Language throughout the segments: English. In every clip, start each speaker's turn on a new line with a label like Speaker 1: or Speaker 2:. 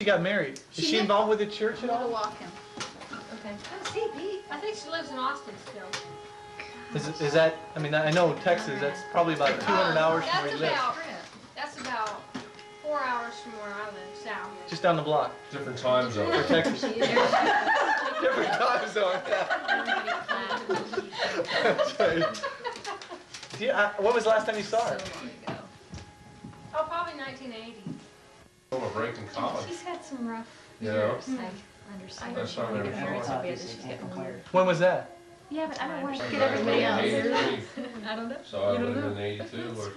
Speaker 1: She got married. Is she involved with the church at all?
Speaker 2: Walk him.
Speaker 3: Okay.
Speaker 2: Oh, see, Pete.
Speaker 3: I think she lives in Austin still.
Speaker 1: Is that, I mean, I know Texas, that's probably about 200 hours from where you live.
Speaker 3: That's about 4 hours from where I live, south.
Speaker 1: Just down the block.
Speaker 4: Different time zone.
Speaker 1: For Texas. Different time zone, yeah. That's right. When was the last time you saw her?
Speaker 3: So long ago. Oh, probably 1980.
Speaker 4: From a break in college.
Speaker 3: She's had some rough
Speaker 4: Yeah.
Speaker 3: years. I understand.
Speaker 4: That's not very far.
Speaker 1: When was that?
Speaker 3: Yeah, but I don't want to get
Speaker 4: Back in
Speaker 3: everybody else.
Speaker 4: 83.
Speaker 3: I don't know.
Speaker 4: So I would have been 82 or.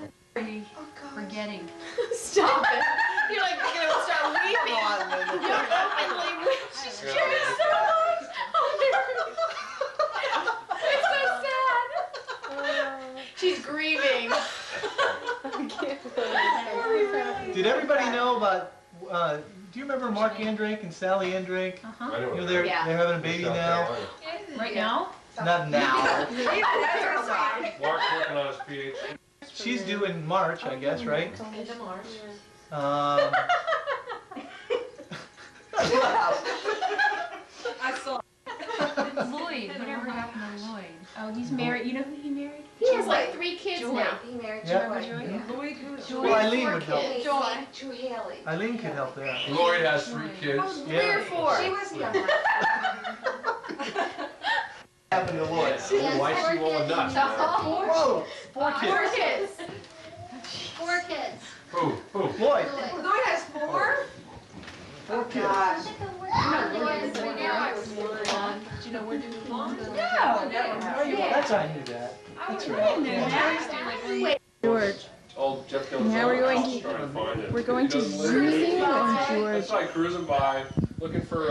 Speaker 3: Forgetting.
Speaker 2: Stop it. You're like, you're going to start weeping. You're openly weeping. She's caring so much. It's so sad. She's grieving.
Speaker 1: Did everybody know about, do you remember Mark Andrake and Sally Andrake?
Speaker 4: I know
Speaker 1: You know,
Speaker 4: what
Speaker 1: they're having a baby now.
Speaker 3: Right now?
Speaker 1: Not now.
Speaker 4: Mark's working on his PhD.
Speaker 1: She's due in March, I guess, right?
Speaker 2: Into March.
Speaker 3: I saw Lloyd. Whatever happened to Lloyd? Oh, he's married. You know who he married?
Speaker 2: He has like 3 kids now.
Speaker 5: He married
Speaker 1: Yeah.
Speaker 5: Joy.
Speaker 1: Well, Eileen would help.
Speaker 2: Joy.
Speaker 5: To Haley.
Speaker 1: Eileen could help there.
Speaker 4: Lloyd has 3 kids.
Speaker 2: 3 or 4.
Speaker 5: She was younger.
Speaker 1: Happened to Lloyd.
Speaker 4: Why is she rolling nuts?
Speaker 1: Whoa! 4 kids.
Speaker 2: 4 kids.
Speaker 5: 4 kids.
Speaker 4: Who?
Speaker 1: Lloyd.
Speaker 5: Lloyd has 4?
Speaker 1: 4 kids.
Speaker 5: Gosh.
Speaker 3: Do you know where to move on?
Speaker 1: That's I knew that. That's right.
Speaker 6: George.
Speaker 4: Old Jeff Jones.
Speaker 6: Now we're going to-
Speaker 4: trying to find him.
Speaker 6: We're going to
Speaker 4: He doesn't live
Speaker 6: zoom
Speaker 4: here.
Speaker 6: on George.
Speaker 4: That's like cruising by, looking for,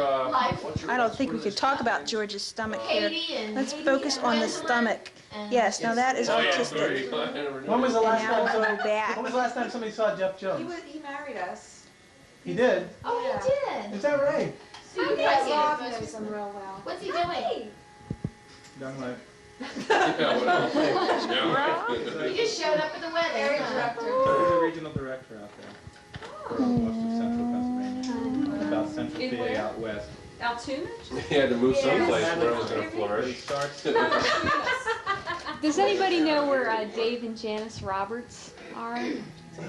Speaker 4: what's your-
Speaker 6: I don't think we could talk about George's stomach here.
Speaker 2: Katie and
Speaker 6: Let's focus on the stomach. Yes, now that is
Speaker 4: Oh, yeah,
Speaker 6: autistic.
Speaker 4: sorry.
Speaker 1: When was the last
Speaker 6: And now
Speaker 1: time?
Speaker 6: we'll go back.
Speaker 1: When was the last time somebody saw Jeff Jones?
Speaker 5: He married us.
Speaker 1: He did.
Speaker 2: Oh, he did.
Speaker 1: Is that right?
Speaker 2: So
Speaker 5: Yeah, Rob knows him real well.
Speaker 2: What's he doing?
Speaker 1: Young life.
Speaker 4: Yeah, what else? Yeah.
Speaker 2: He just showed up at the wedding.
Speaker 5: Area director.
Speaker 7: He's a regional director out there for most of central Pennsylvania, about Central
Speaker 3: In
Speaker 7: PA
Speaker 3: where?
Speaker 7: out west.
Speaker 3: Altoona?
Speaker 4: He had to move someplace where it was gonna
Speaker 7: He
Speaker 4: flourish.
Speaker 7: starts.
Speaker 8: Does anybody know where Dave and Janice Roberts are?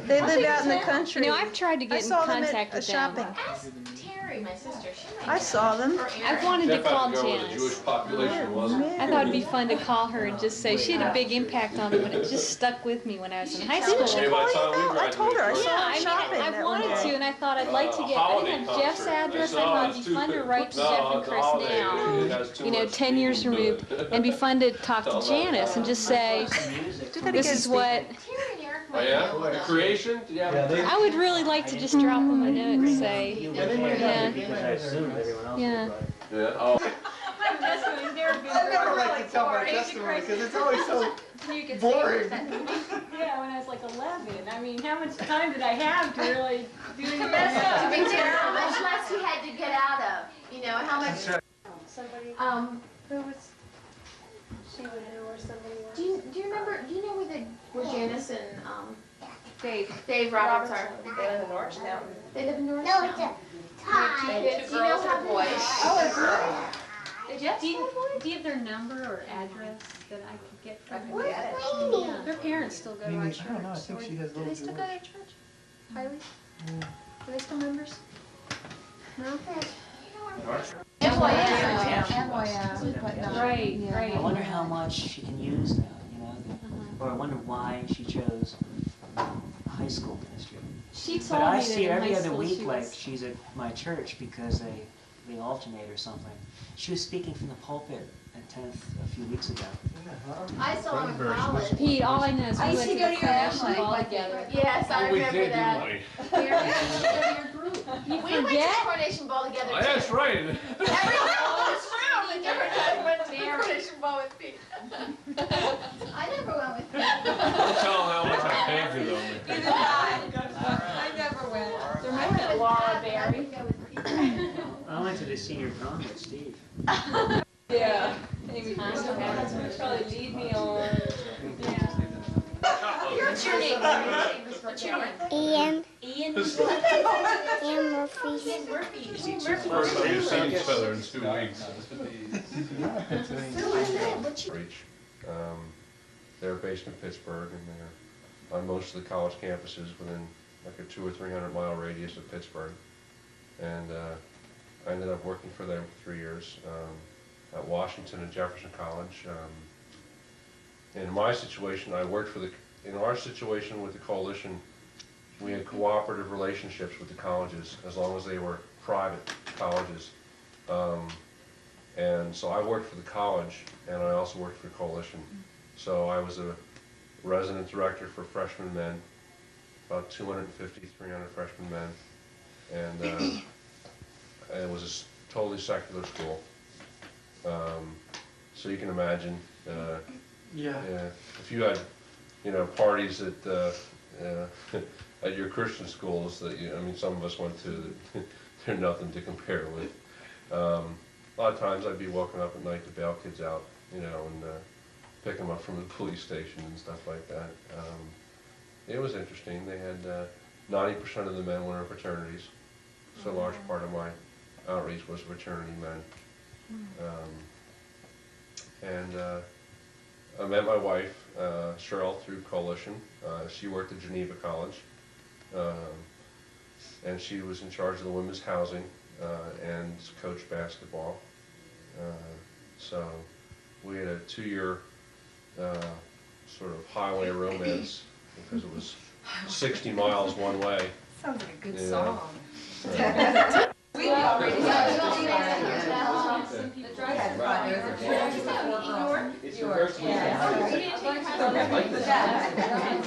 Speaker 6: They live out in the
Speaker 8: You
Speaker 6: country.
Speaker 8: know, I've tried to
Speaker 6: I
Speaker 8: get in
Speaker 6: saw them
Speaker 8: contact
Speaker 6: at
Speaker 8: with
Speaker 6: shopping.
Speaker 8: them.
Speaker 2: Ask Terry, my sister. She might
Speaker 6: I saw them.
Speaker 2: Or
Speaker 8: I've
Speaker 2: Erin.
Speaker 8: wanted to
Speaker 4: Jeff had
Speaker 8: call
Speaker 4: to go where the
Speaker 8: Janice.
Speaker 4: Jewish population was.
Speaker 8: I thought it'd be fun to call her and just say she had a big impact on me when it just stuck with me when I was in high school.
Speaker 6: Didn't she
Speaker 4: Hey, by
Speaker 6: call
Speaker 4: the
Speaker 6: you
Speaker 4: time we
Speaker 6: though? I told her. I
Speaker 4: graduated,
Speaker 6: saw
Speaker 8: Yeah,
Speaker 6: her
Speaker 8: I mean,
Speaker 6: shopping
Speaker 8: I
Speaker 6: that one
Speaker 8: wanted to,
Speaker 6: day.
Speaker 8: and I thought I'd like to get, I
Speaker 4: holiday
Speaker 8: didn't have Jeff's
Speaker 4: concert.
Speaker 8: address,
Speaker 4: They
Speaker 8: I
Speaker 4: saw
Speaker 8: thought
Speaker 4: it's
Speaker 8: it'd be
Speaker 4: too
Speaker 8: fun to
Speaker 4: big.
Speaker 8: write to
Speaker 4: No,
Speaker 8: Jeff and
Speaker 4: it's a
Speaker 8: Chris
Speaker 4: holiday.
Speaker 8: now,
Speaker 4: It has too
Speaker 8: you know,
Speaker 4: much
Speaker 8: 10 years
Speaker 4: theme to
Speaker 8: removed,
Speaker 4: it.
Speaker 8: and be fun to talk to Janice and just say,
Speaker 6: Do that
Speaker 8: this
Speaker 6: again,
Speaker 8: is
Speaker 6: Steve.
Speaker 8: what,
Speaker 2: Terry and Eric
Speaker 4: Oh,
Speaker 2: might
Speaker 4: yeah?
Speaker 2: know
Speaker 4: The
Speaker 2: them.
Speaker 4: creation?
Speaker 1: Yeah, they.
Speaker 8: I would really like to just drop them a note and say,
Speaker 1: Yeah, they might have
Speaker 8: Yeah.
Speaker 1: because I assumed everyone else
Speaker 8: Yeah.
Speaker 1: would, right?
Speaker 4: Yeah, oh.
Speaker 1: I never like to tell my testimony because it's always so boring.
Speaker 3: Yeah, when I was like 11. I mean, how much time did I have to really do anything?
Speaker 2: To be fair, how much less you had to get out of, you know, how much.
Speaker 1: That's right.
Speaker 6: Who was? She would know where somebody was.
Speaker 2: Do you remember? Do you know where Janice and Dave Roberts are?
Speaker 5: They live in Norristown.
Speaker 2: They live in Norristown.
Speaker 5: No, it's a tie.
Speaker 2: Do you know how boys?
Speaker 5: Oh, it's good.
Speaker 3: Do you have their number or address that I could get from them?
Speaker 5: Where's
Speaker 3: Yeah. Their parents still go to our
Speaker 1: Maybe,
Speaker 3: church.
Speaker 1: I don't know, I think she has
Speaker 3: Do they
Speaker 1: little
Speaker 3: still go
Speaker 1: George.
Speaker 3: to church? Highly? Are they still members? Right, right.
Speaker 9: I wonder how much she can use now, you know, or I wonder why she chose high school ministry.
Speaker 8: she
Speaker 9: But
Speaker 8: told
Speaker 9: I
Speaker 8: me that
Speaker 9: see
Speaker 8: in
Speaker 9: her every
Speaker 8: high
Speaker 9: other
Speaker 8: school
Speaker 9: week
Speaker 8: she
Speaker 9: like
Speaker 8: was,
Speaker 9: she's at my church because they alternate or something. She was speaking from the pulpit at 10th a few weeks ago.
Speaker 2: I saw him in college.
Speaker 8: Pete, all I know is we
Speaker 5: I
Speaker 8: went
Speaker 5: used
Speaker 8: to
Speaker 5: to
Speaker 8: the
Speaker 5: go to your
Speaker 8: Coronation
Speaker 5: Amway.
Speaker 8: Ball together.
Speaker 2: Yes, I
Speaker 4: We
Speaker 2: remember
Speaker 4: did,
Speaker 2: that.
Speaker 4: didn't
Speaker 8: You
Speaker 2: We went to the
Speaker 8: forget?
Speaker 2: Coronation Ball together.
Speaker 4: we? Oh, that's right.
Speaker 2: Every it's true. We never went to the Coronation Ball with Pete. I never went with Pete.
Speaker 4: Don't tell them how much I paid for them.
Speaker 5: I never went.
Speaker 8: There might have been Laura Berry.
Speaker 9: I went to the senior prom with Steve.
Speaker 3: Yeah. Amy would probably lead me on.
Speaker 2: What's your name? What's your name?
Speaker 5: Ian.
Speaker 2: Ian.
Speaker 6: Ian Murphy.
Speaker 2: Ian Murphy. Ian
Speaker 4: First
Speaker 2: Murphy.
Speaker 4: time you've seen each other in 2 weeks. Reach. They're based in Pittsburgh, and they're on most of the college campuses within like a 200 or 300 mile radius of Pittsburgh. And I ended up working for them for 3 years at Washington and Jefferson College. In my situation, I worked for in our situation with the coalition, we had cooperative relationships with the colleges as long as they were private colleges. And so I worked for the college, and I also worked for the coalition. So I was a resident director for freshman men, about 250, 300 freshman men. And it was a totally secular school. So you can imagine, if you had, parties at at your Christian schools that I mean, some of us went to, that they're nothing to compare with. A lot of times I'd be woken up at night to bail kids out, and pick them up from the police station and stuff like that. It was interesting. They had 90% of the men were in fraternities, so a large part of my outreach was fraternity men. I met my wife, Cheryl, through Coalition. She worked at Geneva College, and she was in charge of the women's housing and coached basketball. So we had a 2-year sort of highway romance because it was 60 miles one way.
Speaker 1: Sounds like a good
Speaker 4: Yeah.
Speaker 1: song.
Speaker 5: We already
Speaker 3: The drive-through.
Speaker 5: Yeah.
Speaker 7: It's the first weekend.
Speaker 5: Yeah.